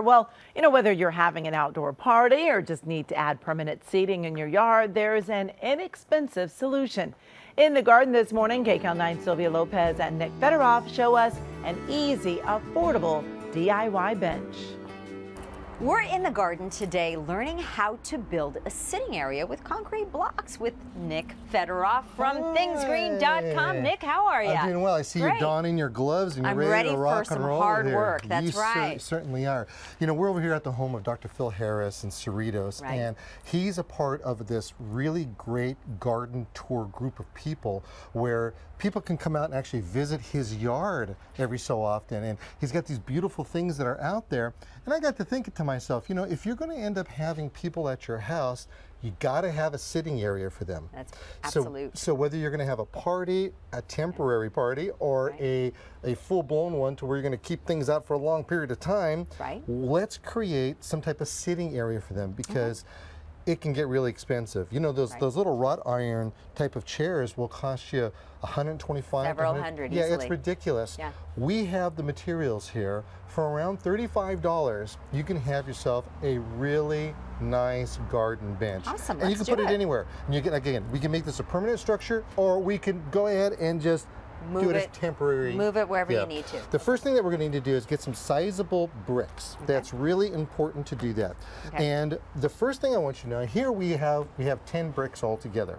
Well, whether you're having an outdoor party or just need to add permanent seating in your yard, there's an inexpensive solution. In the garden this morning, KCAL 9 Sylvia Lopez and Nick Federoff show us an easy, affordable DIY bench. We're in the garden today learning how to build a sitting area with concrete blocks with Nick Federoff from thingsgreen.com. Nick, how are you? I'm doing well. I see you donning your gloves and you're ready to rock and roll. I'm ready for some hard here. work. That's right. You certainly are. We're over here at the home of Dr. Phil Harris and Cerritos, and he's a part of this really great garden tour group of people where people can come out and actually visit his yard every so often, and he's got these beautiful things that are out there. And I got to thinking to myself, if you're going to end up having people at your house, you got to have a sitting area for them. That's absolute. So whether you're going to have a party, a temporary party, or a full-blown one to where you're going to keep things out for a long period of time, let's create some type of sitting area for them, because it can get really expensive. Those little wrought iron type of chairs will cost you $125, several hundred. Yeah, easily. It's ridiculous. Yeah. We have the materials here for around $35. You can have yourself a really nice garden bench. Awesome. And you can put it anywhere. And you can, again, we can make this a permanent structure, or we can go ahead and just do it as temporary. Move it wherever you need to. The first thing that we're going to need to do is get some sizable bricks. That's really important to do that. And the first thing I want you to know, here we have 10 bricks all together.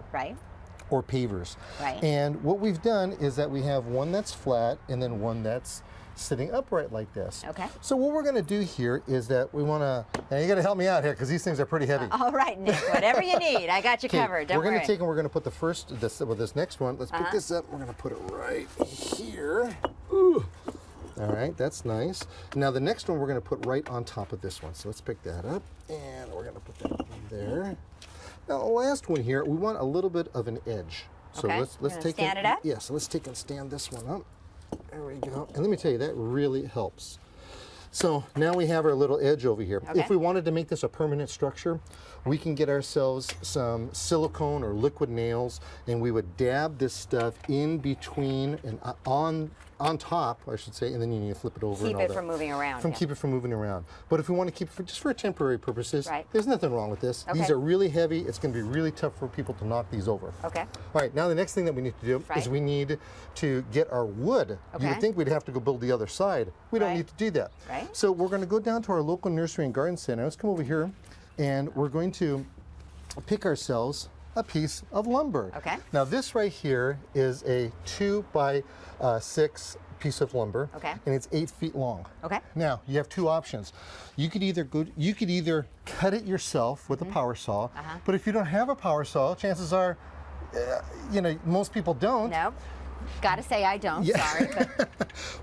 Or pavers. And what we've done is that we have one that's flat and then one that's sitting upright like this. So what we're going to do here is that we want to, and you got to help me out here because these things are pretty heavy. All right, Nick, whatever you need, I got you covered. Don't worry. We're going to take and we're going to put this next one. Let's pick this up. We're going to put it right here. Ooh. All right, that's nice. Now the next one we're going to put right on top of this one. So let's pick that up and we're going to put that on there. Now the last one here, we want a little bit of an edge. So let's take stand it up? Yeah, so let's take and stand this one up. There we go. And let me tell you, that really helps. So now we have our little edge over here. If we wanted to make this a permanent structure, we can get ourselves some silicone or liquid nails, and we would dab this stuff in between and on top, I should say, and then you need to flip it over. Keep it from moving around. Keep it from moving around. But if we want to keep it just for temporary purposes, there's nothing wrong with this. These are really heavy. It's going to be really tough for people to knock these over. All right, now the next thing that we need to do is we need to get our wood. You would think we'd have to go build the other side. We don't need to do that. So we're going to go down to our local nursery and garden center. Let's come over here, and we're going to pick ourselves a piece of lumber. Now this right here is a 2x6 piece of lumber, and it's 8 feet long. Now you have two options. You could either cut it yourself with a power saw, but if you don't have a power saw, chances are, most people don't. No. Gotta say I don't, sorry. But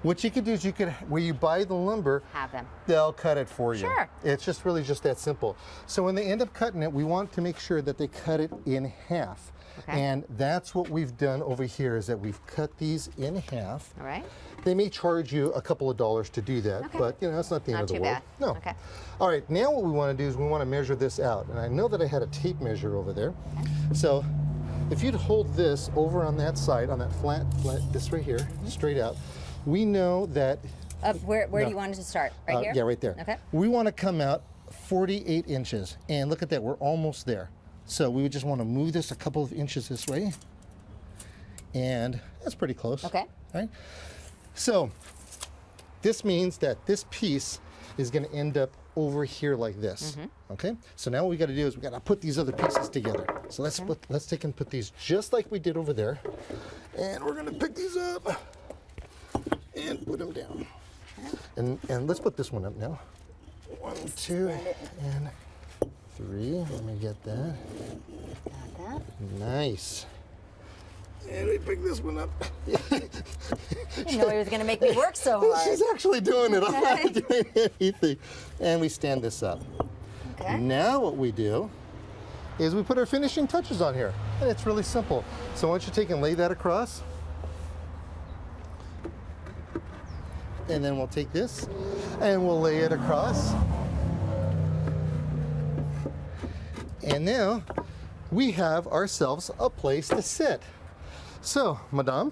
what you could do is where you buy the lumber, have them. They'll cut it for you. Sure. It's just really just that simple. So when they end up cutting it, we want to make sure that they cut it in half. And that's what we've done over here, is that we've cut these in half. All right. They may charge you a couple of dollars to do that, but that's not the end of the world. No. All right, now what we want to do is we want to measure this out. And I know that I had a tape measure over there. So if you'd hold this over on that side, on that flat, this right here, straight out, we know that... where do you want it to start? Right here? Yeah, right there. We want to come out 48 inches. And look at that, we're almost there. So we would just want to move this a couple of inches this way. And that's pretty close. Right? So this means that this piece is going to end up over here like this. So now what we got to do is we got to put these other pieces together. So let's take and put these just like we did over there, and we're going to pick these up and put them down. And let's put this one up now. 1, 2, and 3. Let me get that. Got that. Nice. And we pick this one up. I didn't know he was going to make me work so hard. She's actually doing it. I'm not doing anything. And we stand this up. Now what we do is we put our finishing touches on here. And it's really simple. So why don't you take and lay that across. And then we'll take this and we'll lay it across. And now we have ourselves a place to sit. So, Madame,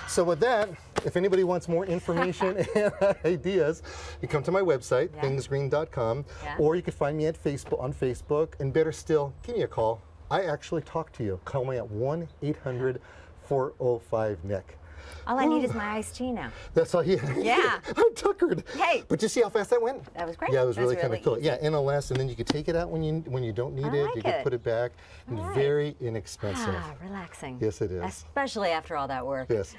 so with that, if anybody wants more information and ideas, you come to my website, thingsgreen.com, or you can find me at on Facebook, and better still, give me a call. I actually talk to you. Call me at 1-800-405-NICK. All I need is my iced tea now. That's all you. Yeah. I'm tuckered. Hey. But you see how fast that went? That was great. Yeah, it was really That's kind of cool. easy. Yeah, NLS, and then you could take it out when you don't need it. like You could it. put it back. And All right. very inexpensive. Relaxing. Yes, it is. Especially after all that work. Yes.